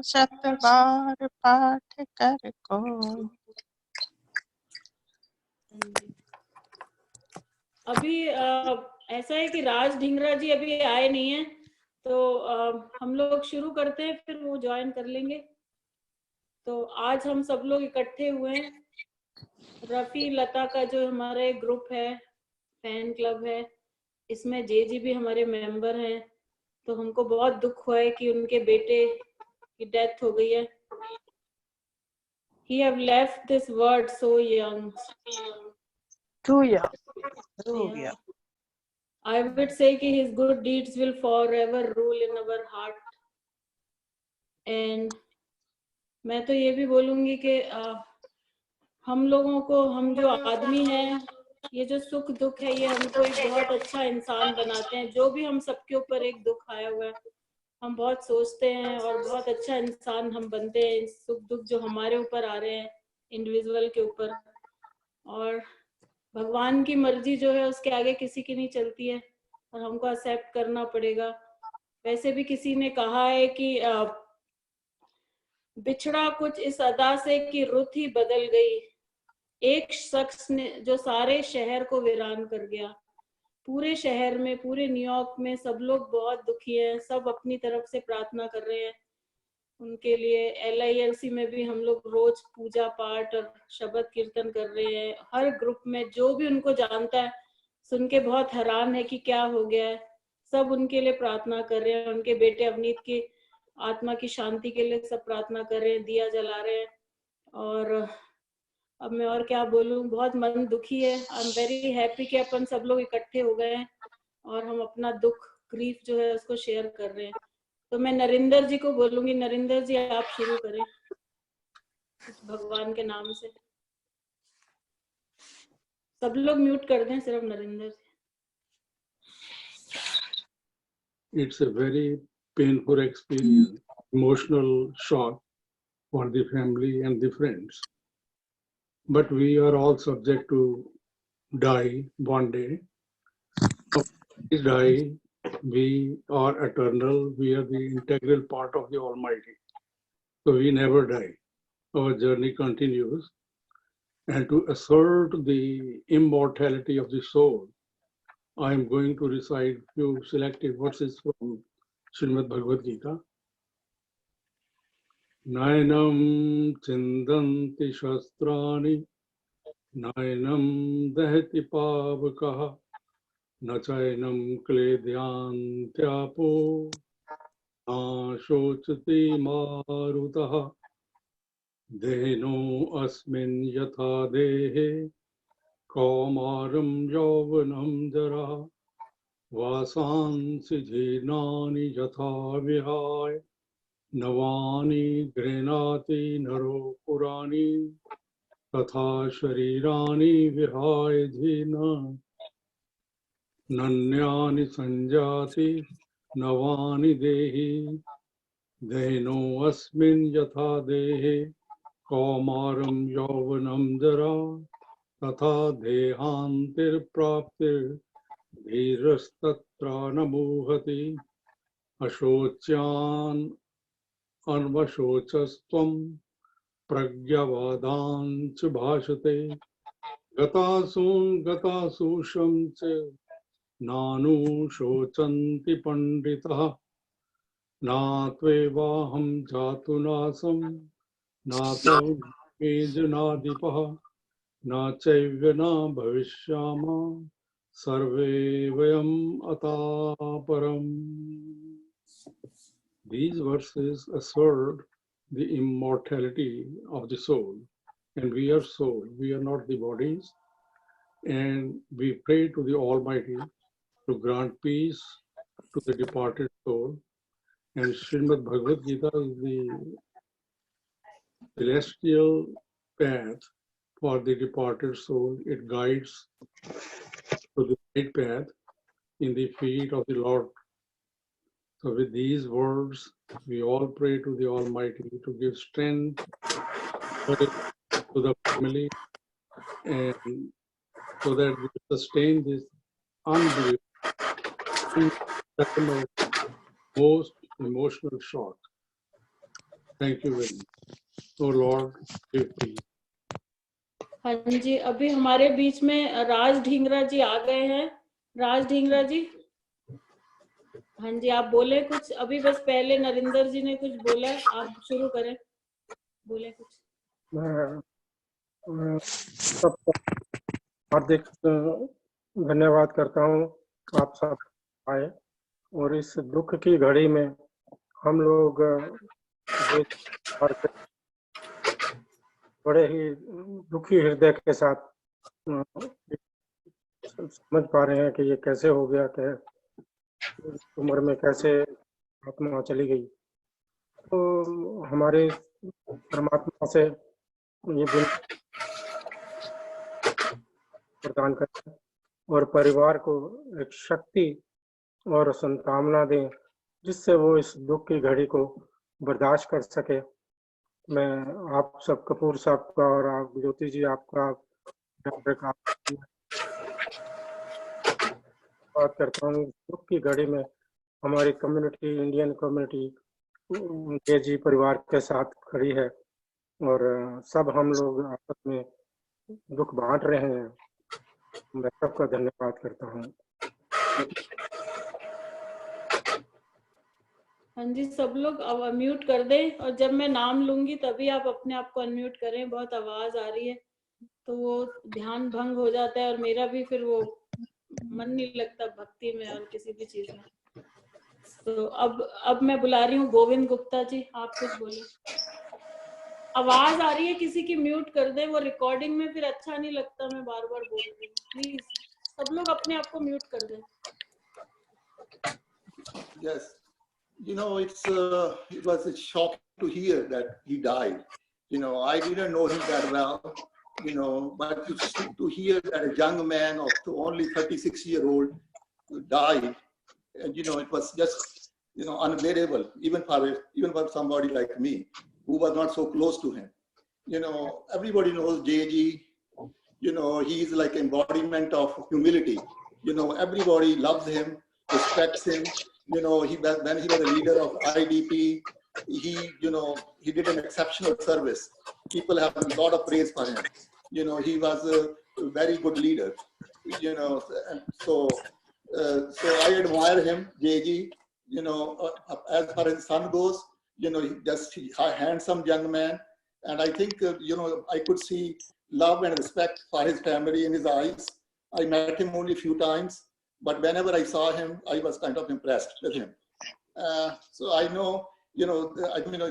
शत बार पाठ कर को। अभी ऐसा है कि राज ढिंगरा जी अभी आए नहीं है, तो हम लोग शुरू करते हैं, फिर वो ज्वाइन कर लेंगे। तो आज हम सब लोग इकट्ठे हुए हैं, रफी लता का जो हमारा एक ग्रुप है, फैन क्लब है, इसमें जी भी हमारे मेंबर हैं। तो हमको बहुत दुख हुआ है कि उनके बेटे की डेथ हो गई है। He have left this world so young. Too young. Yeah. I would say कि his good deeds will forever rule in our heart. And मैं तो ये भी बोलूंगी कि हम लोगों को, हम जो आदमी हैं, ये जो सुख दुख है, ये हमको एक बहुत अच्छा इंसान बनाते हैं। जो भी हम सबके ऊपर एक दुख आया हुआ है, हम बहुत सोचते हैं और बहुत अच्छा इंसान हम बनते हैं। सुख दुख जो हमारे ऊपर आ रहे हैं इंडिविजुअल के ऊपर, और भगवान की मर्जी जो है उसके आगे किसी की नहीं चलती है, और हमको एक्सेप्ट करना पड़ेगा। वैसे भी किसी ने कहा है कि बिछड़ा कुछ इस अदा से कि रुत ही बदल गई, एक शख्स ने जो सारे शहर को वीरान कर गया। पूरे शहर में, पूरे न्यूयॉर्क में सब लोग बहुत दुखी हैं, सब अपनी तरफ से प्रार्थना कर रहे हैं उनके लिए। LILC में भी हम लोग रोज पूजा पाठ और शब्द कीर्तन कर रहे हैं। हर ग्रुप में जो भी उनको जानता है सुन के बहुत हैरान है कि क्या हो गया है। सब उनके लिए प्रार्थना कर रहे हैं, उनके बेटे अवनीत की आत्मा की शांति के लिए सब प्रार्थना कर रहे हैं, दिया जला रहे हैं। और अब मैं और क्या बोलूं, बहुत मन दुखी है। आई एम वेरी हैप्पी कि अपन सब लोग इकट्ठे हो गए हैं और हम अपना दुख, ग्रीफ जो है उसको शेयर कर रहे हैं। तो मैं नरेंद्र जी को बोलूंगी, नरेंद्र जी आप शुरू करें भगवान के नाम से। सब लोग म्यूट कर दें, सिर्फ नरेंद्र जी। It's a very painful experience, emotional shock for the family and the friends. But we are all subject to die one day. We die, we are eternal, we are the integral part of the Almighty. So we never die. Our journey continues. And to assert the immortality of the soul, I am going to recite few selected verses from Srimad Bhagavad Gita. Nainam chindanti shastrani, nainam dahati pavakaha, nachainam kledhyantyapo, na shochati marutaha, dehno asmin yatha dehe, kaumaram yauvanam jara, vasansi jhinani yatha vihaya, नवानि गृह्णाति नरो पुराणि तथा शरीराणि विहाय धीना नन्यानि संजाति नवानि देहि देहिनो अस्मिन् यथा देहे कौमारं यौवनं जरा तथा देहान्तिर्प्राप्तिर् धीरस्तत्र न मुह्यति अशोच्यान् अन्वशोचस्त्वं प्रज्ञावादांच भाषते गतासूशं च नानुशोचन्ति पंडितः नात्वेवाहं जातु नासं नातो मे जनाधिपः न चैव न भविष्यामः सर्वे वयम् अतापरम्. These verses assert the immortality of the soul, and we are soul, we are not the bodies, and we pray to the Almighty to grant peace to the departed soul. And Srimad Bhagavad Gita is the celestial path for the departed soul. It guides to the right path in the feet of the Lord. So with these words, we all pray to the Almighty to give strength to the family, and so that we sustain this unbelievable most emotional shock. Thank you very much. Oh Lord, give peace. हाँ जी, अभी हमारे बीच में राज ढींगरा जी आ गए हैं। राज ढींगरा जी, हाँ जी, आप बोले कुछ। अभी बस पहले नरेंद्र जी ने कुछ बोला है, आप शुरू करें, बोले कुछ। मैं सबको हार्दिक धन्यवाद करता हूँ, आप सब आए और इस दुख की घड़ी में हम लोग बड़े ही दुखी हृदय के साथ समझ पा रहे हैं कि ये कैसे हो गया, कि उम्र में कैसे आत्मा चली गई। तो हमारे परमात्मा से ये प्रदान करें और परिवार को एक शक्ति और संतावना दें जिससे वो इस दुख की घड़ी को बर्दाश्त कर सके। मैं आप सब, कपूर साहब का और आप ज्योति जी आपका, डॉक्टर का बात करता हूँ। दुख की घड़ी में हमारी कम्युनिटी, इंडियन कम्युनिटी जी परिवार के साथ खड़ी है और सब हम लोग आपस में दुख बांट रहे हैं। मैं सबका धन्यवाद करता हूँ। हाँ जी, सब लोग अब अनम्यूट कर दें और जब मैं नाम लूंगी तभी आप अपने आप को अनम्यूट करें। बहुत आवाज आ रही है तो वो ध्यान भंग हो जाता है और मेरा भी फिर वो मन नहीं लगता भक्ति में और किसी भी चीज में। तो अब मैं बुला रही हूँ गोविंद गुप्ता जी, आप कुछ बोलिए। आवाज आ रही है किसी की, म्यूट कर दें, वो रिकॉर्डिंग में फिर अच्छा नहीं लगता, मैं बार बार बोल रही हूँ। प्लीज सब लोग अपने आप को म्यूट कर दें। Yes, you know, it was a shock to hear that he died. You know, I didn't know him that well, you know, but to hear that a young man of only 36-year-old died, and you know, it was just, you know, unbearable, even for somebody like me who was not so close to him. You know, everybody knows JG. You know, he is like embodiment of humility. You know, everybody loves him, respects him. You know, when he was a leader of IDP, you know, he did an exceptional service. People have a lot of praise for him. You know, he was a very good leader. You know, and so I admire him, JG. You know, as far as his son goes, you know, just a handsome young man, and I think you know, I could see love and respect for his family in his eyes. I met him only a few times, but whenever I saw him, I was kind of impressed with him. So I know, you know, I mean,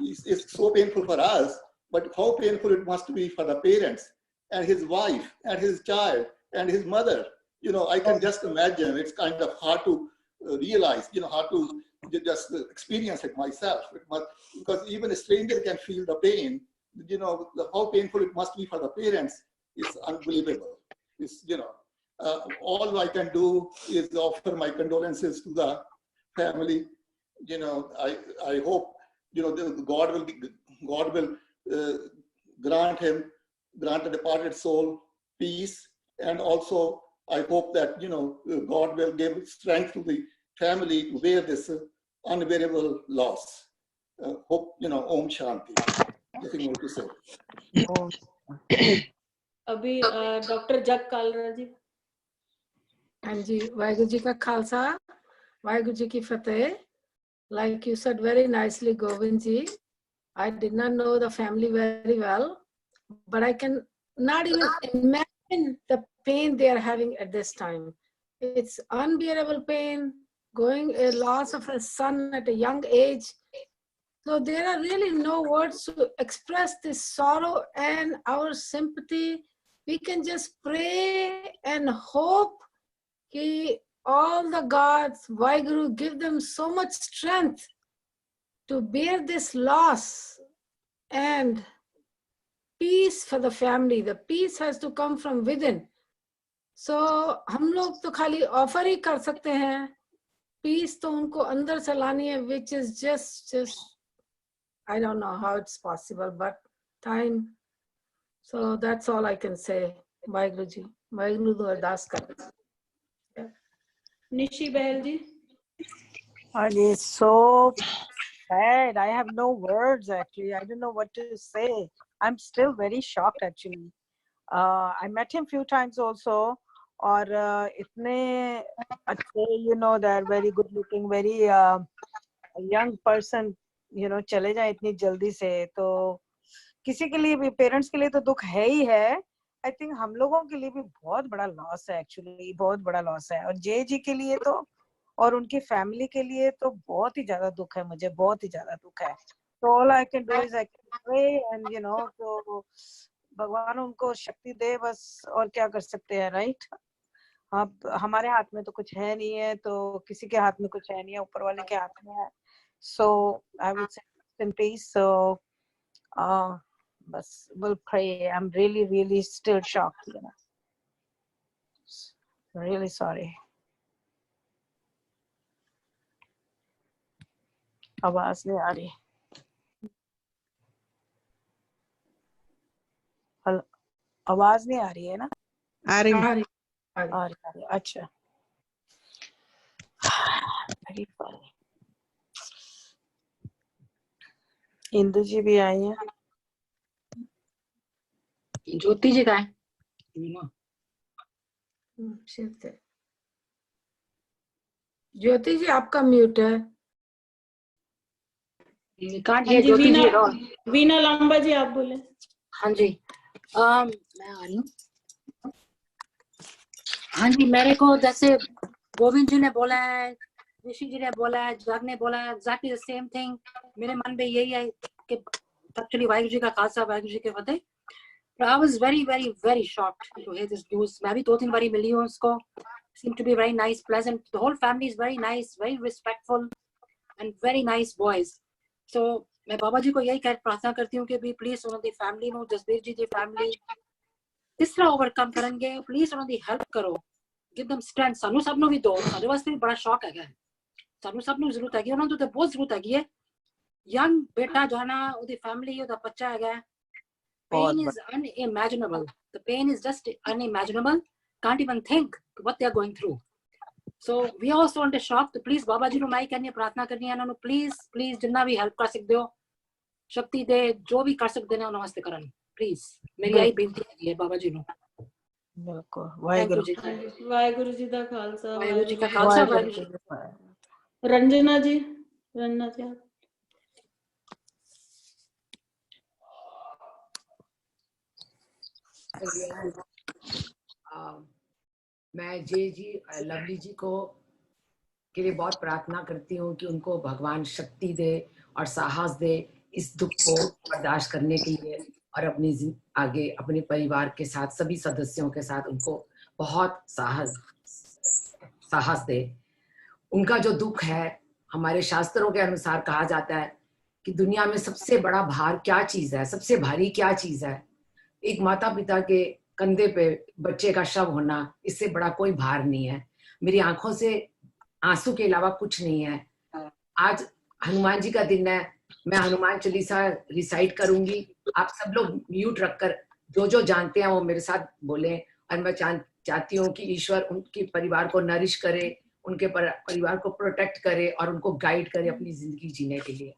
it's so painful for us, but how painful it must be for the parents and his wife and his child and his mother. You know, I can just imagine. It's kind of hard to realize, you know, hard to just experience it myself. Because even a stranger can feel the pain. You know, how painful it must be for the parents is unbelievable. It's, you know, all I can do is offer my condolences to the family. You know, I hope, you know, God will grant the departed soul peace, and also I hope that, you know, God will give strength to the family to bear this unbearable loss. Hope, you know, Om Shanti. Nothing more to say. अभी doctor जग कालरा जी। हाँ जी, वाहिगुरु जी का खालसा, वाहिगुरु जी की फतेह. Like you said very nicely, Govind ji, I did not know the family very well, but I can not even imagine the pain they are having at this time. It's unbearable pain, going a loss of a son at a young age. So there are really no words to express this sorrow and our sympathy. We can just pray and hope that all the gods, Vaheguru, give them so much strength to bear this loss and peace for the family. The peace has to come from within. So हम लोग तो खाली offer ही कर सकते हैं, piece तो उनको अंदर से लानी है, which is just I don't know how it's possible, but time. So that's all I can say. Waheguru ji, Waheguru को अरदास करते. निशी बहल जी. And it's so sad. I have no words actually. I don't know what to say. I'm still very shocked actually. I met him few times also. और इतने अच्छे, you know, they're very good looking, very young person, you know, चले जाए इतनी जल्दी से, तो किसी के लिए भी, पेरेंट्स के लिए तो दुख है ही है. आई थिंक हम लोगों के लिए भी बहुत बड़ा लॉस है एक्चुअली, बहुत बड़ा लॉस है. और जे जी के लिए तो, और उनकी फैमिली के लिए तो बहुत ही ज्यादा दुख है, मुझे बहुत ही ज्यादा दुख है. तो all I can do is I can pray and you know, तो भगवान उनको शक्ति दे बस, और क्या कर सकते हैं, राइट? अब हमारे हाथ में तो कुछ है नहीं है, तो किसी के हाथ में कुछ है नहीं है, ऊपर वाले के हाथ में है. सो I would say in peace. सो बस we'll pray. I'm really still shocked, you know. Really sorry. आवाज नहीं आ रही. आवाज नहीं आ रही है ना? आ रही है। आ रही. अच्छा. Very funny. इंदु जी भी आई है. ज्योति जी का है। ज्योति जी आपका म्यूट है। Can't hear Jyoti ji at all। Veena Lamba ji आप बोले। हाँ जी, मैं आ रही हूँ। हाँ जी, मेरे को जैसे गोविंद जी ने बोला है, ऋषि जी ने बोला है, जग ने बोला है, एग्जैक्टली द सेम थिंग मेरे मन में यही है कि एक्चुअली वाहिगुरु जी का खालसा, वाहिगुरु जी के फतेह। I was very shocked to hear this news. मैं भी 2-3 बारी मिली हूँ उसको. Seemed to be very nice, pleasant. The whole family is very nice, very respectful, and very nice boys. So मैं बाबा जी को यही प्रार्थना करती हूँ कि भी प्लीज उन्होंने फैमिली ਨੂੰ जसबीर जी ਦੀ फैमिली किस तरह ओवरकम करेंगे, प्लीज उन्होंने हेल्प करो, give them strength. ਸਾਨੂੰ ਸਭ ਨੂੰ ਵੀ ਦੋ, ਸਾਡੇ ਵਾਸਤੇ ਵੀ ਬੜਾ ਸ਼ੌਕ ਹੈਗਾ, ਸਾਨੂੰ ਸਭ ਨੂੰ ਜ਼ਰੂਰਤ ਹੈਗੀ, ਉਹਨਾਂ ਨੂੰ ਤਾਂ ਬਹੁਤ ਜ਼ਰੂਰਤ ਹੈਗੀ ਹੈ. ਯੰਗ ਬੇਟਾ ਜਾਣਾ, ਉਹਦੀ ਫੈਮਿਲੀ, ਉਹਦਾ ਬੱਚਾ ਹੈਗਾ. Pain is unimaginable. The pain is just unimaginable. Can't even think what they are going through. So we are also under shock. तो please बाबा जी ਨੂੰ मैं कहनी प्रार्थना करनी है, उन्होंने please जितना भी हेल्प कर सकते हो, शक्ति दे, जो भी कर सकते हैं उन्होंने वास्ते करन. Please मेरी यही बेनती है बाबा जी ਨੂੰ. बिल्कुल. वाहिगुरु जी का खालसा, वाहिगुरु जी का खालसा, वाहिगुरु जी की फतेह. रंजना जी आप। मैं जे जी लवली जी को के लिए बहुत प्रार्थना करती हूँ कि उनको भगवान शक्ति दे और साहस दे इस दुख को बर्दाश्त करने के लिए, और अपनी आगे अपने परिवार के साथ सभी सदस्यों के साथ उनको बहुत साहस दे. उनका जो दुख है, हमारे शास्त्रों के अनुसार कहा जाता है कि दुनिया में सबसे बड़ा भार क्या चीज है, सबसे भारी क्या चीज है. एक माता पिता के कंधे पे बच्चे का शव होना, इससे बड़ा कोई भार नहीं है. मेरी आंखों से आंसू के अलावा कुछ नहीं है. आज हनुमान जी का दिन है, मैं हनुमान चालीसा रिसाइट करूंगी. आप सब लोग म्यूट रखकर जो जानते हैं वो मेरे साथ बोलें, और मैं चाहती हूँ कि ईश्वर उनके परिवार को नरिश करे, उनके परिवार को प्रोटेक्ट करे और उनको गाइड करे अपनी जिंदगी जीने के लिए.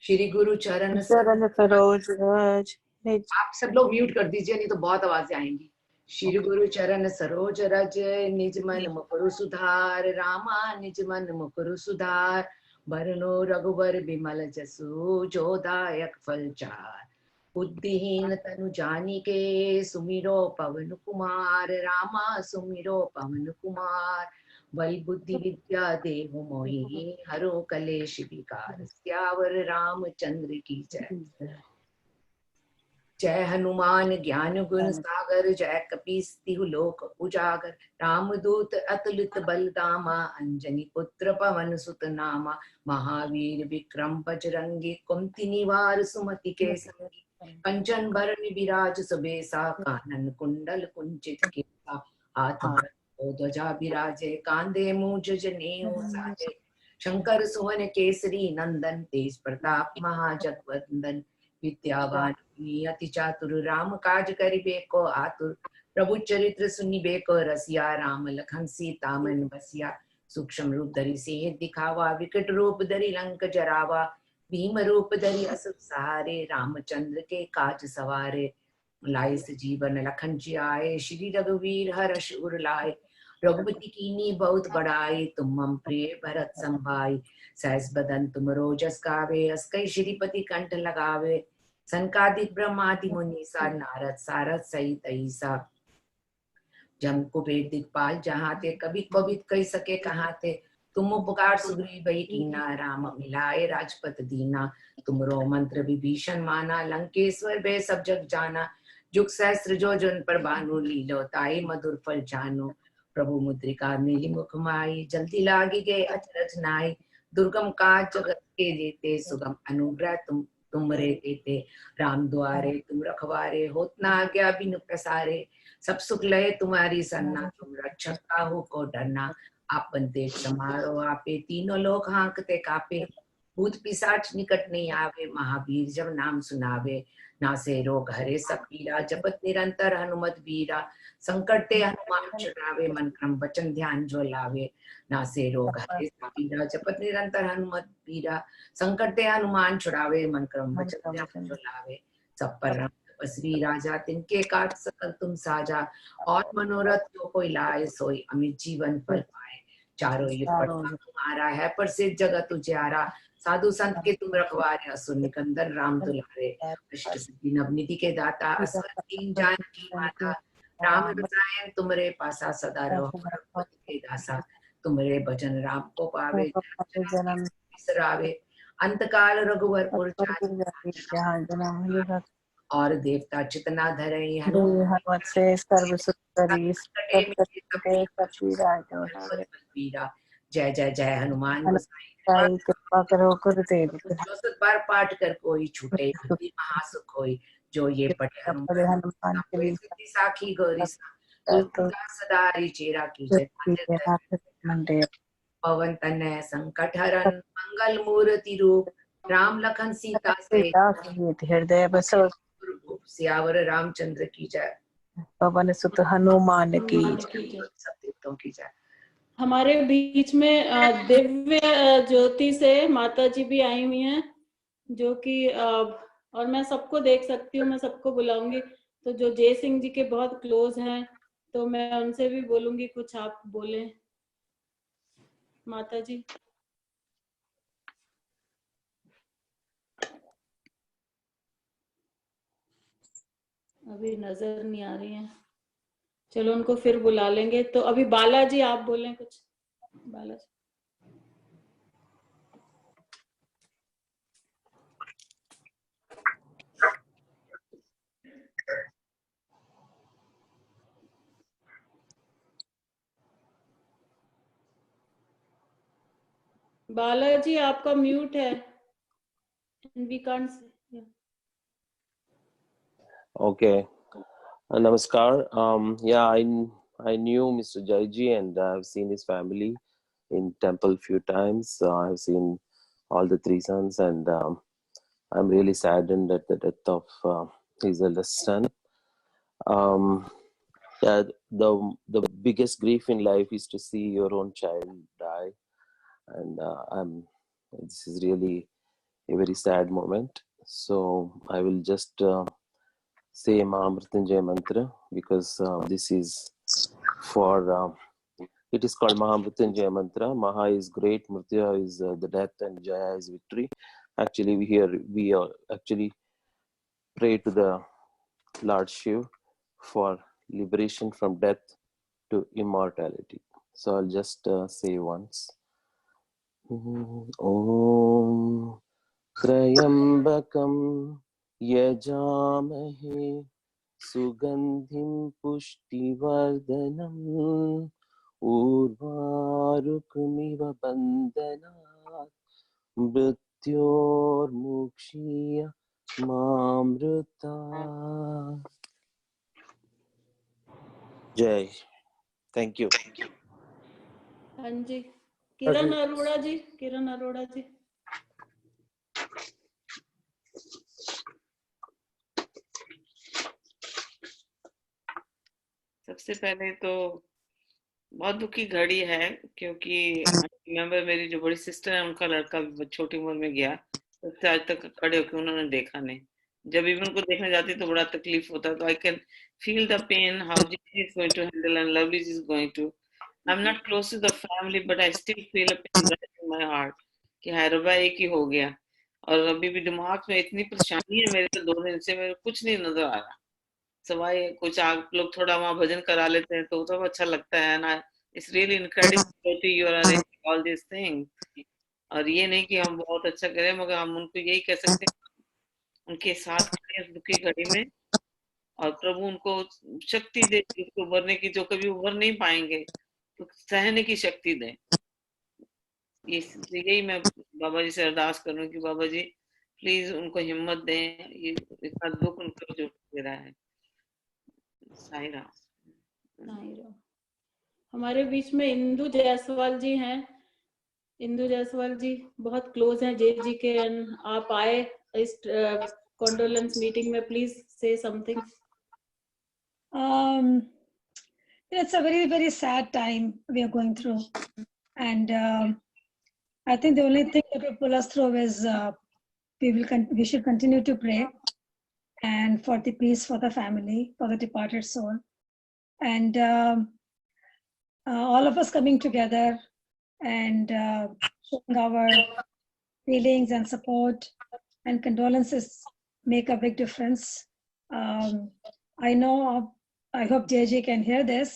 श्री गुरु चरण सरोज रज. आप सब लोग म्यूट कर दीजिए, नहीं तो बहुत आवाजें आएंगी. श्री गुरु चरण सरोज रज, निज मन मुकुरु सुधार, रामा निज मन मुकुरु सुधार. बरनो रघुबर बिमल जसु, जो दायक फल चार. बुद्धिहीन तनु जानिके, सुमिरो पवन कुमार. रामा सुमिरो पवन कुमार. बल बुद्धि विद्या देहु मोहि, हरो कलेश विकार. सियावर रामचंद्र की जय. जय हनुमान ज्ञान गुण सागर, जय कपीस तिहु लोक उजागर. रामदूत अतुलित बल धामा, अंजनी पुत्र पवन सुत नामा. महावीर विक्रम बजरंगी, कुमति निवार सुमति के संगी. कंचन बरन विराज सुबेसा, कानन कुंडल कुंचित केसा. हाथ ध्वजा विराजे, कांधे मूंज जनेऊ साजे. शंकर सुवन केसरी नंदन, तेज प्रताप महाजगवंदन. विद्यावान अति चातुर, राम काज करिबे को आतुर. प्रभु चरित्र सुनिबे को रसिया, राम लखन सीता मन बसिया. सूक्ष्म रूप धरी सिंह दिखावा, विकट रूप धरी लंक जरावा, भीम रूप धरी असुर सहारे, रामचंद्र के काज सवारे। लाइस जीवन लखन जियाए, श्री रघुवीर हर्ष उर लाए, रघुपति कीनी बहुत बड़ाई, तुम मम प्रिय भरत संभाई। सहस बदन तुम रोजस गावे, अस्कई श्रीपति कंठ लगावे, सनकादिक ब्रह्मादि मुनीसा, नारद सारद सहित अहिसा। जम कुबेर दिखपाल जहाँ थे, कभी कवित कह सके कहाँ थे, तुम उपकार सुग्रीव ही कीना, राम मिलाए राजपत दीना। तुमरो मंत्र विभीषण माना, लंकेश्वर भय सब जग जाना। जुग सहस्त्र जो जन पर भानु, लीलो ताई मधुर फल जानो। प्रभु मुद्रिका मिली मुख माई, जल्दी लागी गए अचरज नाई। दुर्गम काज जगत के जेते, सुगम अनुग्रह तुम रे देते। राम द्वारे तुम रखवारे, होत न आज्ञा बिनु प्रसारे। सब सुख लय तुम्हारी सरना, तुम रक्षक काहू को डरना। आपन तेज समारो आपे, तीनों लोग हाँकते कापे। भूत पिशाच निकट नहीं आवे, महावीर जब नाम सुनावे। नासे रोग हरे सब पीरा, जपत निरंतर हनुमत बीरा। संकट ते हनुमान छुड़ावे, मन क्रम वचन ध्यान जो लावे। नासे रोग हरे सब पीरा, जपत निरंतर हनुमत बीरा। संकट ते हनुमान छुड़ावे, मन क्रम वचन ध्यान जो लावे। सब पर राम तपस्वी राजा, तिनके काज सकल तुम साजा। और मनोरथ जो कोई लाए, सोई अमित जीवन फल पाए। चारों युग प्रताप तुम्हारा है, प्रसिद्ध जगत उजियारा। साधु संत के तुम रखवारे, असुर निकंदन राम दुलारे। अष्ट सिद्धि नवनिधि के दाता, असवर दीन जानकी माता। राम रसायन तुमरे पासा, सदा रहो रघुपति के दासा। तुमरे भजन राम को पावे, जन्म बिसरावे। अंत काल रघुवरपुर और देवता चितना धरे, हनुमत से सर्व सुख करी, सब कटे सब पीरा। जय जय जय हनुमान गोसाई, साई कृपा करो गुरुदेव की। जो सत बार पाठ कर कोई छूटे, बुद्धि महासुख होई। जो ये पढ़े बड़े हनुमान के लिए सिद्धि साखी गौरी सा, तुलसीदास सदा हरि चेरा कीजे। मंडे पवन तनय संकट हरन, मंगल मूर्ति रूप। राम लखन सीता सहित हृदय बसो, सियावर रामचंद्र की जय। पवन सुत हनुमान की सब देवताओं की जय। हमारे बीच में दिव्य ज्योति से माता जी भी आई हुई हैं, जो कि और मैं सबको देख सकती हूँ, मैं सबको बुलाऊंगी। तो जो जय सिंह जी के बहुत क्लोज हैं, तो मैं उनसे भी बोलूंगी कुछ आप बोले माता जी। अभी नजर नहीं आ रही हैं, चलो उनको फिर बुला लेंगे। तो अभी बालाजी आप बोलें कुछ। बालाजी बालाजी आपका म्यूट है, we can't see. Okay. Namaskar. Yeah, I knew Mr. Jaiji and I've seen his family in temple few times. I've seen all the three sons, and I'm really saddened at the death of his eldest son. Yeah, the biggest grief in life is to see your own child die, and this is really a very sad moment. So I will just say Mahamrityunjaya mantra, because this is for it is called Mahamrityunjaya mantra. Maha is great, Mritya is the death, and Jaya is victory. Actually, we actually pray to the Lord Shiv for liberation from death to immortality. So I'll just say once. Om Trayambakam Yajamahe Sugandhim Pushtivardanam Urvarukmiva Bandhanat Mrityormukshiya Mamruta. Jai. Thank you. हाँ जी, किरण अरोड़ा जी, किरण अरोड़ा जी। सबसे पहले तो बहुत दुखी घड़ी है, क्योंकि remember मेरी जो बड़ी सिस्टर है उनका लड़का भी छोटी उम्र में गया, उससे आज तक खड़े होकर उन्होंने देखा नहीं। जब भी मैं उनको देखने जाती तो बड़ा तकलीफ होता, तो I can feel the pain how G is going to handle and Lovely is going to. I am not close to the family but I still feel a pain in my heart कि हैरबा एक ही हो गया। और अभी भी दिमाग में इतनी परेशानी है मेरे, तो 2 दिन से मेरे कुछ नहीं नजर आ रहा, सवाए कुछ आप लोग थोड़ा वहां भजन करा लेते हैं तो अच्छा लगता है ना। It's really incredible you are arranging all this things. और ये नहीं कि हम बहुत अच्छा करें, मगर हम उनको यही कह सकते हैं उनके साथ खड़े इस दुखी घड़ी में, और प्रभु उनको शक्ति दे उसको उभरने की, जो कभी उभर नहीं पाएंगे तो सहने की शक्ति दें। यही मैं बाबा जी से अरदास करूं कि बाबा जी प्लीज उनको हिम्मत दें, ये इतना दुख उनको जो दे रहा है। साई राम। हमारे बीच में इंदु जायसवाल जी हैं। इंदु जायसवाल जी बहुत क्लोज हैं जे जी के, एंड आप आए इस कॉन्डोलेंस मीटिंग में, प्लीज से something. It's a very, very sad time we are going through. And I think the only thing that will pull us through is we should continue to pray and for the peace for the family, for the departed soul. And all of us coming together and showing our feelings and support and condolences make a big difference. I know, I hope JJ can hear this,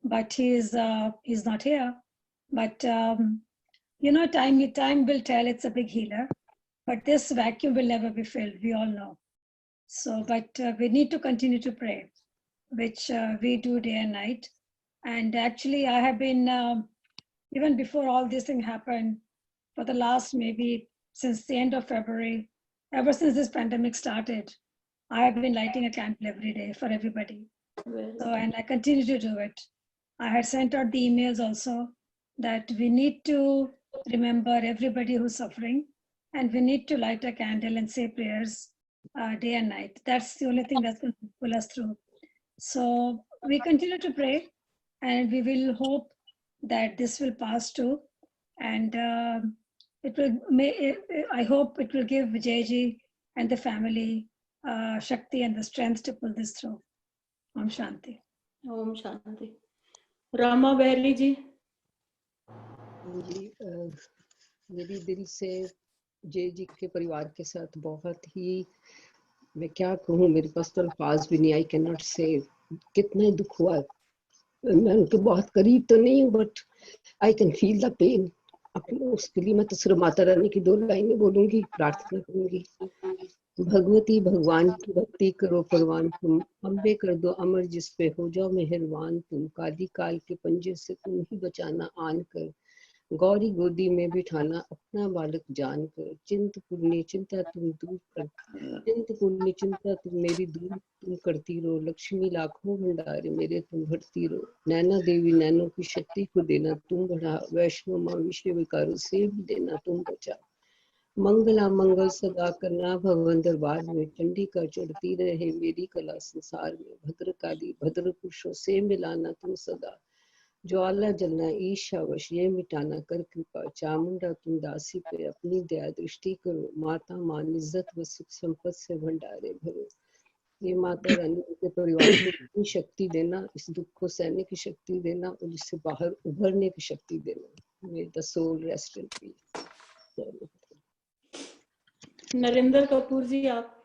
but he's not here. But you know, time will tell. It's a big healer, but this vacuum will never be filled. We all know. So, but we need to continue to pray, which we do day and night. And actually, I have been even before all this thing happened, for the last maybe since the end of February, ever since this pandemic started, I have been lighting a candle every day for everybody. So, and I continue to do it. I had sent out the emails also that we need to remember everybody who's suffering, and we need to light a candle and say prayers day and night. That's the only thing that's going to pull us through. So we continue to pray, and we will hope that this will pass too. And it will. I hope it will give JJ and the family Shakti and the strength to pull this through. Om Shanti. Om Shanti. Rama बहरी जी। जी मेरी दिल से जय जी के परिवार के साथ बहुत ही, मैं क्या कहूँ, मेरे पास तो अल्फाज भी नहीं, आई कैन नॉट से कितना दुख हुआ। मैं उनके बहुत करीब तो नहीं हूँ, but I can feel the pain. अपने उसके लिए मैं तो सिर्फ माता रानी की 2 लाइनें बोलूंगी, प्रार्थना करूंगी। भगवती भगवान की भक्ति करो परवान तुम, अम्बे कर दो अमर जिस पे हो जाओ मेहरबान तुम, काली काल के पंजे से तुम ही बचाना आन कर, गौरी गोदी में बिठाना अपना बालक जान कर, चिंतपूर्णी चिंता तुम दूर कर, चिंतपूर्णी चिंता तुम मेरी दूर तुम करती रहो, लक्ष्मी लाखों भंडारे मेरे तुम भरती रहो, नैना देवी नैनों की शक्ति को देना तुम बढ़ा, वैष्णो माँ विषय विकारों से भी देना तुम बचा, मंगला मंगल सदा करना भगवान दरबार में, चंडी का चढ़ती रहे मेरी कला संसार में, भद्रकाली भद्र पुरुषों से मिलाना तुम सदा, ज्वाला जलना ईशावश ये मिटाना कर कृपा, चामुंडा तुम दासी पे अपनी दया दृष्टि करो, माता मान इज्जत व सुख संपत से भंडारे भरो। ये माता रानी के परिवार को इतनी शक्ति देना, इस दुख को सहने की शक्ति देना और इससे बाहर उभरने की शक्ति देना। May the soul rest in peace. Narendra Kapoor ji आप।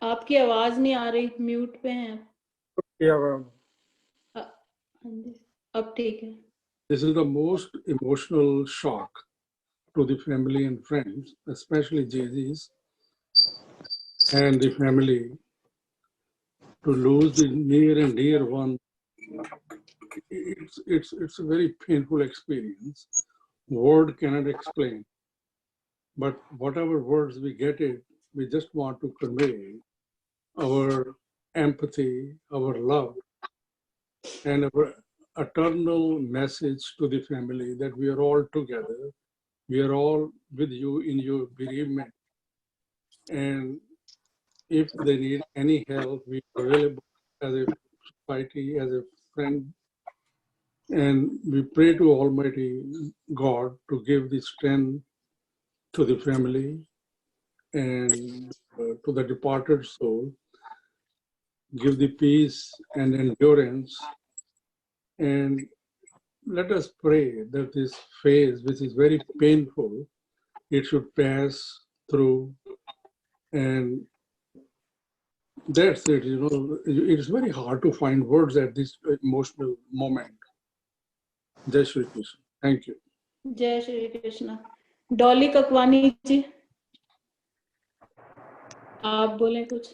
आपकी आवाज नहीं आ रही, म्यूट पे हैं अब ठीक है। This is the most emotional shock to the family and friends, especially JJ's and the family, to lose the near and dear one. It's a very painful experience. Word cannot explain. But whatever words we get it, we just want to convey our empathy, our love, and our eternal message to the family that we are all together We are all with you in your bereavement. And if they need any help, we are available as a society, as a friend. And we pray to Almighty God to give the strength to the family and to the departed soul, give the peace and endurance. And let us pray that this phase, which is very painful, it should pass through. And that's it, you know, it's very hard to find words at this emotional moment. Jai Shri Krishna. Thank you. जय श्री कृष्ण। डॉली ककवानी जी, आप बोले कुछ।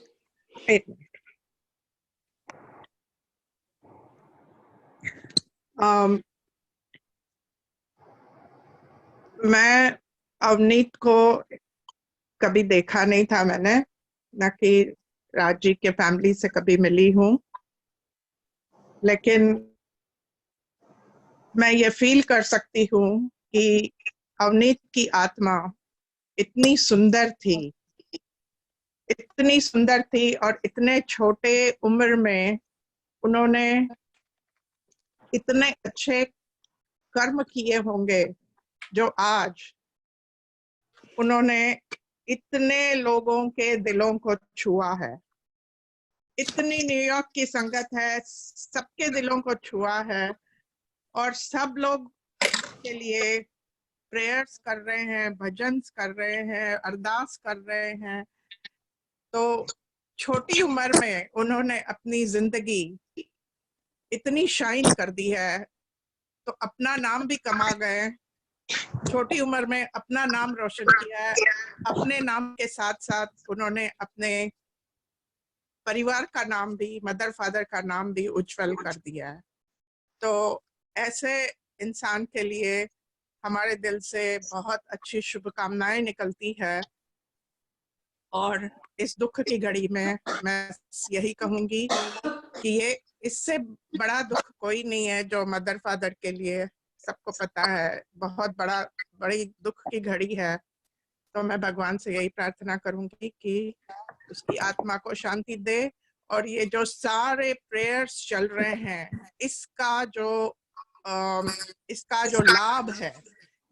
एक minute. मैं अवनीत को कभी देखा नहीं था मैंने, न कि राजी के फैमिली से कभी मिली हूँ, लेकिन मैं ये फील कर सकती हूँ कि अवनीत की आत्मा इतनी सुंदर थी और इतने छोटे उम्र में उन्होंने इतने अच्छे कर्म किए होंगे जो आज उन्होंने इतने लोगों के दिलों को छुआ है। इतनी न्यूयॉर्क की संगत है, सबके दिलों को छुआ है और सब लोग के लिए प्रेयर्स कर रहे हैं, भजन कर रहे हैं, अरदास कर रहे हैं। तो छोटी उम्र में उन्होंने अपनी जिंदगी इतनी शाइन कर दी है, तो अपना नाम भी कमा गए। छोटी उम्र में अपना नाम रोशन किया है, अपने नाम के साथ साथ उन्होंने अपने परिवार का नाम भी, मदर फादर का नाम भी उज्जवल कर दिया है। तो ऐसे इंसान के लिए हमारे दिल से बहुत अच्छी शुभकामनाएं निकलती है। और इस दुख की घड़ी में मैं यही कहूंगी कि ये इससे बड़ा दुख कोई नहीं है जो मदर फादर के लिए, सबको पता है बहुत बड़ी दुख की घड़ी है। तो मैं भगवान से यही प्रार्थना करूंगी कि उसकी आत्मा को शांति दे। और ये जो सारे प्रेयर्स चल रहे हैं, इसका जो लाभ है,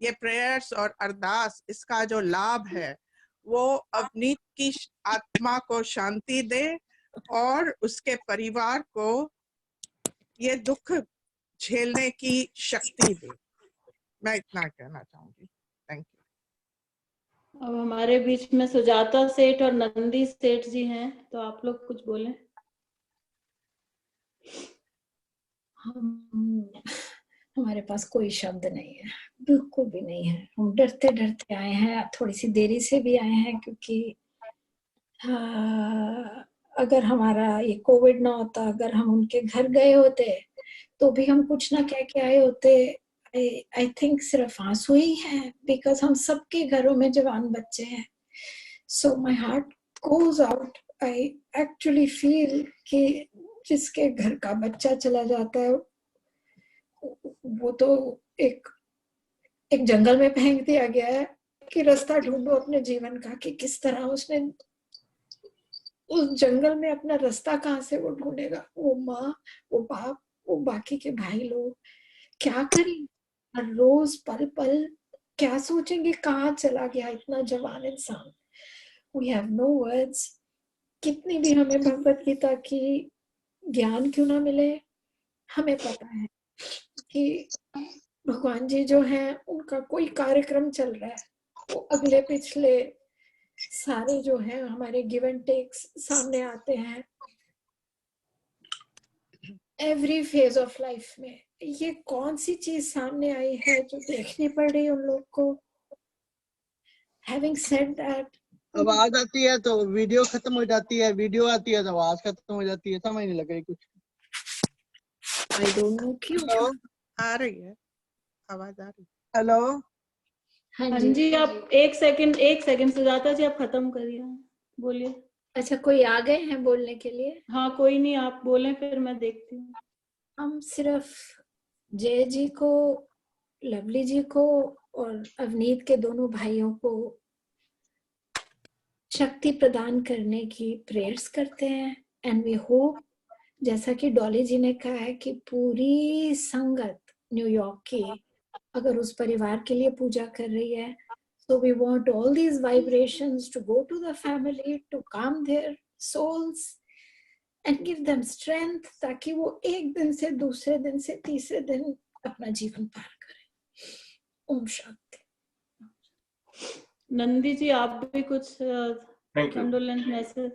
ये प्रेयर्स और अरदास, इसका जो लाभ है वो अवनीत की आत्मा को शांति दे और उसके परिवार को ये दुख झेलने की शक्ति दे। मैं इतना कहना चाहूंगी। Thank you. अब हमारे बीच में सुजाता सेठ और नंदी सेठ जी हैं, तो आप लोग कुछ बोलें। हमारे पास कोई शब्द नहीं है, बिल्कुल भी नहीं है। हम डरते डरते आए हैं, थोड़ी सी देरी से भी आए हैं, क्योंकि अगर हमारा ये कोविड ना होता, अगर हम उनके घर गए होते तो भी हम कुछ ना कह के आए होते। आई थिंक सिर्फ आंसू ही है, बिकॉज हम सबके घरों में जवान बच्चे हैं। So my heart goes out. I actually feel कि जिसके घर का बच्चा चला जाता है वो तो एक जंगल में फेंक दिया गया है कि रास्ता ढूंढो अपने जीवन का, कि किस तरह उसने उस जंगल में अपना रास्ता कहाँ से वो ढूंढेगा। वो माँ, वो बाप, वो बाकी के भाई लोग क्या करें, हर रोज पल पल क्या सोचेंगे, कहाँ चला गया इतना जवान इंसान। We have no words. कितनी भी हमें भगवत गीता की ज्ञान क्यों ना मिले, हमें पता है कि भगवान जी जो हैं उनका कोई कार्यक्रम चल रहा है। वो अगले पिछले सारे जो है हमारे गिव एंड टेक्स सामने आते हैं एवरी फेज ऑफ लाइफ में। ये कौन सी चीज सामने आई है जो देखनी पड़ रही है उन लोग को। हैविंग सेड दैट, आवाज आती है तो वीडियो खत्म हो जाती है, वीडियो आती है तो आवाज खत्म हो जाती है, समझ नहीं लग रही कुछ। आई डोंट नो क्यों। आ रही है आवाज, आ रही है। हेलो, हाँ जी, आप एक सेकंड सुजाता जी, आप खत्म करिए, बोलिए। अच्छा, कोई आ गए हैं बोलने के लिए? हाँ, कोई नहीं, आप बोलें फिर मैं देखती हूँ। हम सिर्फ जय जी को, लवली जी को और अवनीत के दोनों भाइयों को शक्ति प्रदान करने की प्रेयर्स करते हैं। एंड वी होप, जैसा कि डॉली जी ने कहा है, कि पूरी संगत न्यूयॉर्क की अगर उस परिवार के लिए पूजा कर रही है, so we want all these vibrations to go to the family, to calm their souls and give them strength, ताकि वो एक दिन से दूसरे दिन से तीसरे दिन अपना जीवन पार करें। ओम शांति। नंदी जी, आप भी कुछ Thank you. Condolence message?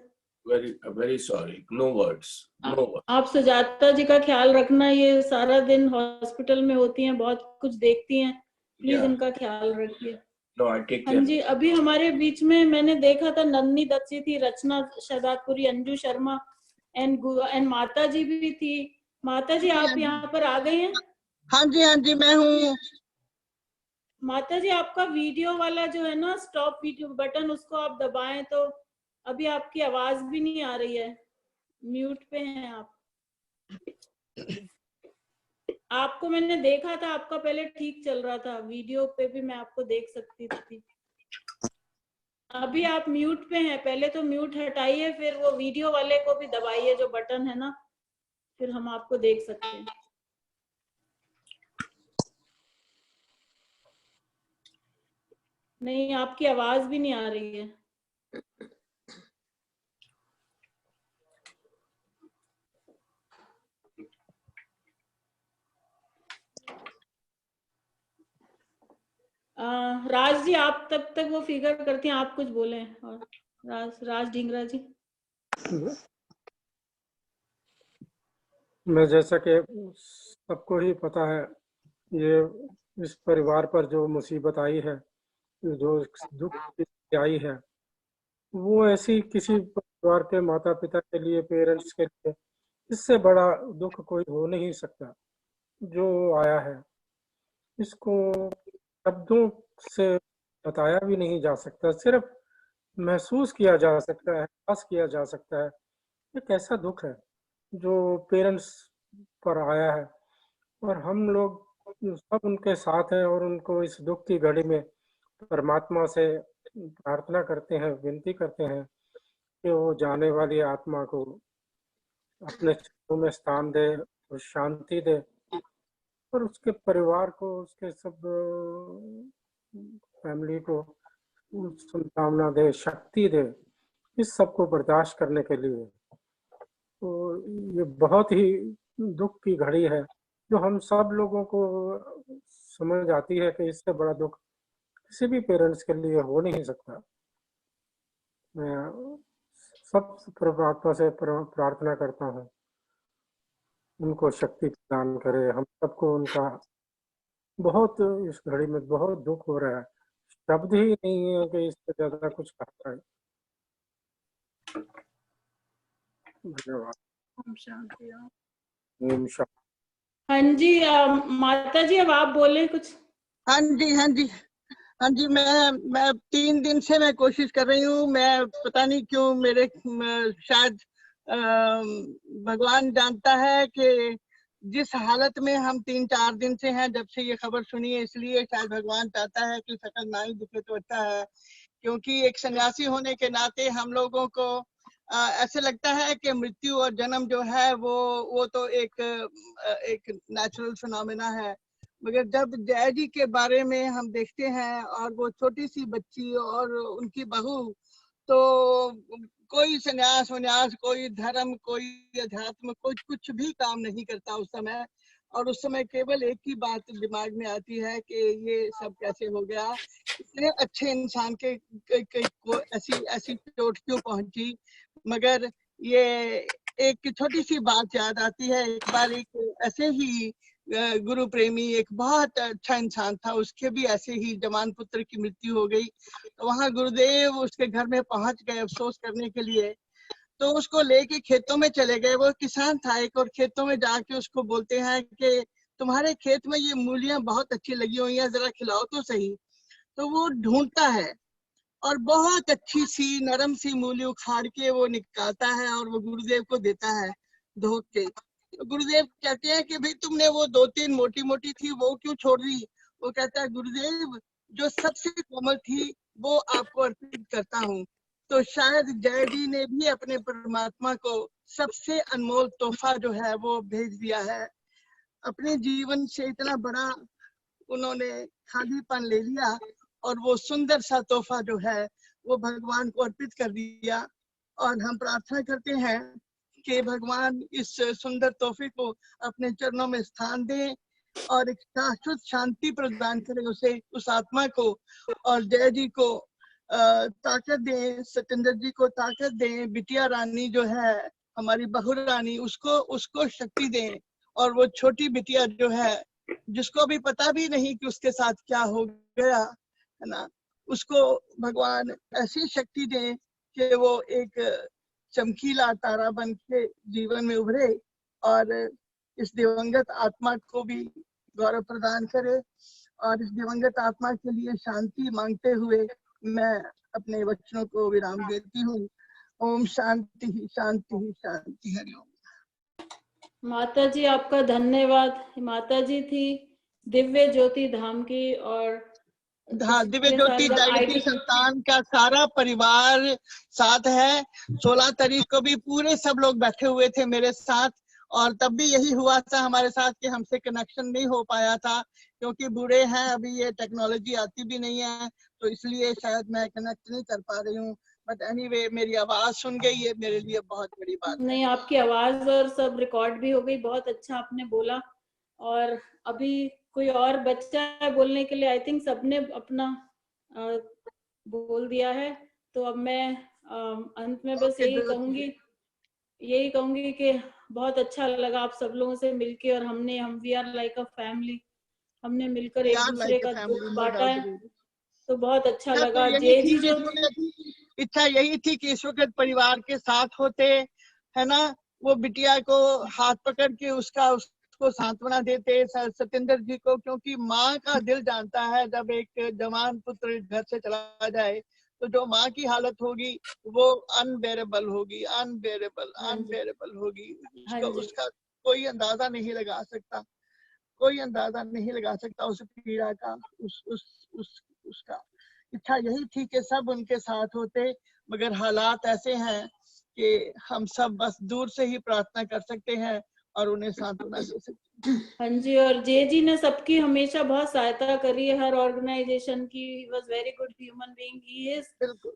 Very sorry. No words. No words. आप सुजाता जी का ख्याल रखना, ये सारा दिन हॉस्पिटल में होती हैं, बहुत कुछ देखती हैं, प्लीज Yeah. इनका ख्याल रखिए। No, I take हाँ care. जी, अभी हमारे बीच में मैंने देखा था नन्नी दत्सी थी, रचना शहदादपुरी, अंजू शर्मा एंड माता जी भी थी। माता जी, आप यहाँ पर आ गई हैं? हाँ जी मैं हूँ। माता जी, आपका वीडियो वाला जो है ना स्टॉप वीडियो बटन, उसको आप दबाएं तो अभी आपकी आवाज भी नहीं आ रही है, म्यूट पे हैं आप। आपको मैंने देखा था, आपका पहले ठीक चल रहा था, वीडियो पे भी मैं आपको देख सकती थी। अभी आप म्यूट पे हैं, पहले तो म्यूट हटाइए, फिर वो वीडियो वाले को भी दबाइए जो बटन है ना, फिर हम आपको देख सकते हैं। नहीं, आपकी आवाज भी नहीं आ रही है। राज जी, आप तब तक वो फिगर करती हैं, आप कुछ बोले। और राज ढींगरा जी। मैं, जैसा कि सबको ही पता है, ये इस परिवार पर जो मुसीबत आई है, जो दुख की आई है, वो ऐसी किसी परिवार के माता पिता के लिए, पेरेंट्स के लिए, इससे बड़ा दुख कोई हो नहीं सकता जो आया है। इसको शब्दों से बताया भी नहीं जा सकता, सिर्फ महसूस किया जा सकता है, एहसास किया जा सकता है। एक ऐसा दुख है जो पेरेंट्स पर आया है, और हम लोग सब उनके साथ हैं, और उनको इस दुख की घड़ी में परमात्मा से प्रार्थना करते हैं, विनती करते हैं कि वो जाने वाली आत्मा को अपने चरणों में स्थान दे और शांति दे, और उसके परिवार को, उसके सब फैमिली को संभावना दे, शक्ति दे इस सब को बर्दाश्त करने के लिए। तो ये बहुत ही दुख की घड़ी है जो हम सब लोगों को समझ आती है कि इससे बड़ा दुख किसी भी पेरेंट्स के लिए हो नहीं सकता। मैं सब परमात्मा से प्रार्थना करता हूँ उनको शक्ति प्रदान करे। हम सबको उनका बहुत, इस घड़ी में बहुत दुख हो रहा है, शब्द ही नहीं है कि इससे ज्यादा कुछ कहता है। धन्यवाद। ओम शांति। ओम शांति। हाँ जी, माता जी, अब आप बोले कुछ। हाँ जी, मैं 3 दिन से मैं कोशिश कर रही हूँ। मैं पता नहीं क्यों, मेरे शायद भगवान जानता है कि जिस हालत में हम 3-4 दिन से हैं, जब से ये खबर सुनी है, इसलिए शायद भगवान चाहता है कि सकल ना ही दिखे तो अच्छा है। क्योंकि एक सन्यासी होने के नाते हम लोगों को ऐसे लगता है कि मृत्यु और जन्म जो है वो तो एक नेचुरल फिनोमेना है। मगर जब जय जी के बारे में हम देखते हैं, और वो छोटी सी बच्ची और उनकी बहू, तो कोई संन्यास, कोई धर्म, कोई अध्यात्म, कोई कुछ भी काम नहीं करता उस समय। और उस समय केवल एक ही बात दिमाग में आती है कि ये सब कैसे हो गया, इतने अच्छे इंसान के को ऐसी चोट क्यों पहुंची। मगर ये एक छोटी सी बात याद आती है। एक बार एक ऐसे ही गुरु प्रेमी, एक बहुत अच्छा इंसान था, उसके भी ऐसे ही जवान पुत्र की मृत्यु हो गई। तो वहाँ गुरुदेव उसके घर में पहुंच गए अफसोस करने के लिए। तो उसको लेके खेतों में चले गए। वो किसान था एक, और खेतों में जाके उसको बोलते हैं कि तुम्हारे खेत में ये मूलियां बहुत अच्छी लगी हुई हैं, जरा खिलाओ तो सही। तो वो ढूंढता है और बहुत अच्छी सी नरम सी मूली उखाड़ के वो निकालता है और वो गुरुदेव को देता है धो के। तो गुरुदेव कहते हैं कि भाई तुमने वो 2-3 मोटी मोटी थी वो क्यों छोड़ दी। वो कहता है गुरुदेव जो सबसे कोमल थी वो आपको अर्पित करता हूँ। तो शायद जय जी ने भी अपने परमात्मा को सबसे अनमोल तोहफा जो है वो भेज दिया है। अपने जीवन से इतना बड़ा उन्होंने खालीपन ले लिया और वो सुंदर सा तोहफा जो है वो भगवान को अर्पित कर दिया। और हम प्रार्थना करते हैं कि भगवान इस सुंदर तोहफे को अपने चरणों में स्थान दें और एक शाश्वत शांति प्रदान करें उसे, उस आत्मा को। और जय जी को ताकत दें, सत्येंद्र जी को ताकत दें, बिटिया रानी जो है हमारी बहू रानी उसको शक्ति दें। और वो छोटी बिटिया जो है जिसको भी पता भी नहीं कि उसके साथ क्या हो गया है ना, उसको भगवान ऐसी शक्ति दें कि वो एक चमकीला तारा बन के जीवन में उभरे और इस दिवंगत आत्मा को भी गौरव प्रदान करे। और इस दिवंगत आत्मा के लिए शांति मांगते हुए मैं अपने वचनों को विराम देती हूँ। ओम शांति शांति शांति। हरिओम। माता जी आपका धन्यवाद। माता जी थी दिव्य ज्योति धाम की, और हाँ, दिव्य ज्योति डायबिटीज संस्थान का सारा परिवार साथ है। 16 तारीख को भी पूरे सब लोग बैठे हुए थे मेरे साथ, और तब भी यही हुआ था हमारे साथ कि हमसे कनेक्शन नहीं हो पाया था क्योंकि बूढ़े हैं, अभी ये टेक्नोलॉजी आती भी नहीं है तो इसलिए शायद मैं कनेक्ट नहीं कर पा रही हूँ। बट एनीवे मेरी आवाज सुन गई, ये मेरे लिए बहुत बड़ी बात नहीं, आपकी आवाज और सब रिकॉर्ड भी हो गई। बहुत अच्छा आपने बोला। और अभी कोई और बच्चा है बोलने के लिए? आई थिंक सबने अपना बोल दिया है। तो अब मैं अंत में बस यही कहूंगी कि बहुत अच्छा लगा आप सब लोगों से मिलके, और हम we are like a family, हमने मिलकर एक दूसरे का दुख बांटा है, तो बहुत अच्छा लगा। जय जी जो इच्छा यही थी कि इस वक्त परिवार के साथ होते है ना, वो बिटिया को हाथ पकड़ के उसको सांत्वना देते सत्येंद्र जी को, क्योंकि माँ का दिल जानता है जब एक जवान पुत्र घर से चला जाए तो जो माँ की हालत होगी वो अनबेरेबल होगी, अनबेरेबल होगी। उसका कोई अंदाजा नहीं लगा सकता, कोई अंदाजा नहीं लगा सकता उस पीड़ा का, उसका। इच्छा यही थी कि सब उनके साथ होते, मगर हालात ऐसे हैं कि हम सब बस दूर से ही प्रार्थना कर सकते हैं और उन्हें सांत्वना दे सकते हैं। हाँ जी, और जे जी ने सबकी हमेशा बहुत सहायता करी है, हर ऑर्गेनाइजेशन की। He was very good human being, he is.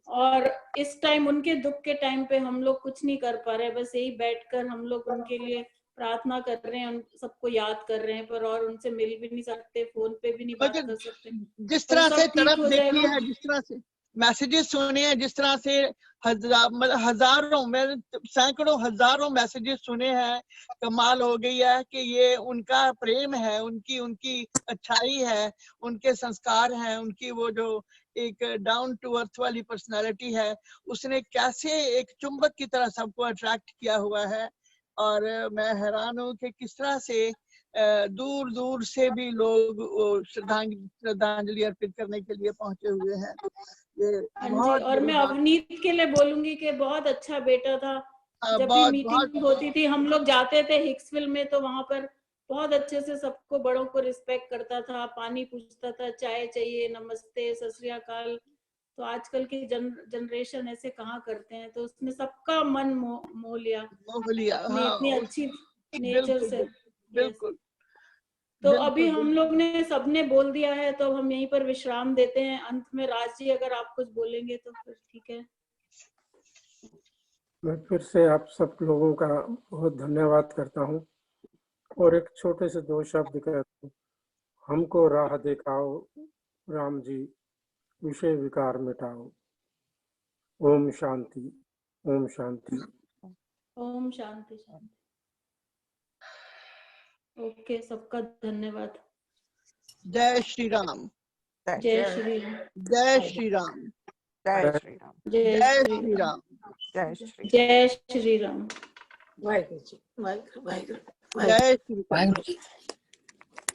और इस टाइम उनके दुख के टाइम पे हम लोग कुछ नहीं कर पा रहे, बस यही बैठकर हम लोग उनके लिए प्रार्थना कर रहे हैं, उन सबको याद कर रहे हैं, पर और उनसे मिल भी नहीं सकते, फोन पे भी नहीं बात कर सकते। जिस तरह से तड़प देखी है, जिस तरह से मैसेजेस सुने हैं, जिस तरह से हजारों में सैकड़ों हजारों मैसेजेस सुने हैं, कमाल हो गई है कि ये उनका प्रेम है, उनकी अच्छाई है, उनके संस्कार हैं, उनकी वो जो एक डाउन टू अर्थ वाली पर्सनालिटी है, उसने कैसे एक चुंबक की तरह सबको अट्रैक्ट किया हुआ है। और मैं हैरान हूँ कि किस तरह से दूर दूर से भी लोग श्रद्धांजलि अर्पित करने के लिए पहुंचे हुए हैं। और मैं अवनीत के लिए बोलूंगी कि बहुत अच्छा बेटा था। जब भी मीटिंग होती थी हम लोग जाते थे हिक्सविल में, तो वहां पर बहुत अच्छे से सबको, बड़ों को रिस्पेक्ट करता था, पानी पूछता था, चाय चाहिए, नमस्ते, सत श्री अकाल। तो आजकल की जनरेशन ऐसे कहाँ करते हैं, तो उसने सबका मन मोह लिया, इतनी अच्छी नेचर से। बिल्कुल। तो अभी हम लोग ने सबने बोल दिया है, तो हम यहीं पर विश्राम देते हैं। अंत में राज जी अगर आप कुछ बोलेंगे तो फिर ठीक है। मैं फिर से आप सब लोगों का बहुत धन्यवाद करता हूँ और एक छोटे से 2 शब्द कहता हूँ। हमको राह दिखाओ राम जी, विषय विकार मिटाओ। ओम शांति, ओम शांति, ओम शांति शांति। ओके, सबका धन्यवाद। जय श्री राम। जय श्री राम। जय श्री राम। जय श्री राम। जय श्री राम। जय श्री राम। जय श्री राम। वाहिगुरु जी, वाहिगुरु, वाहिगुरु, जय श्री राम। वाहिगुरु जी।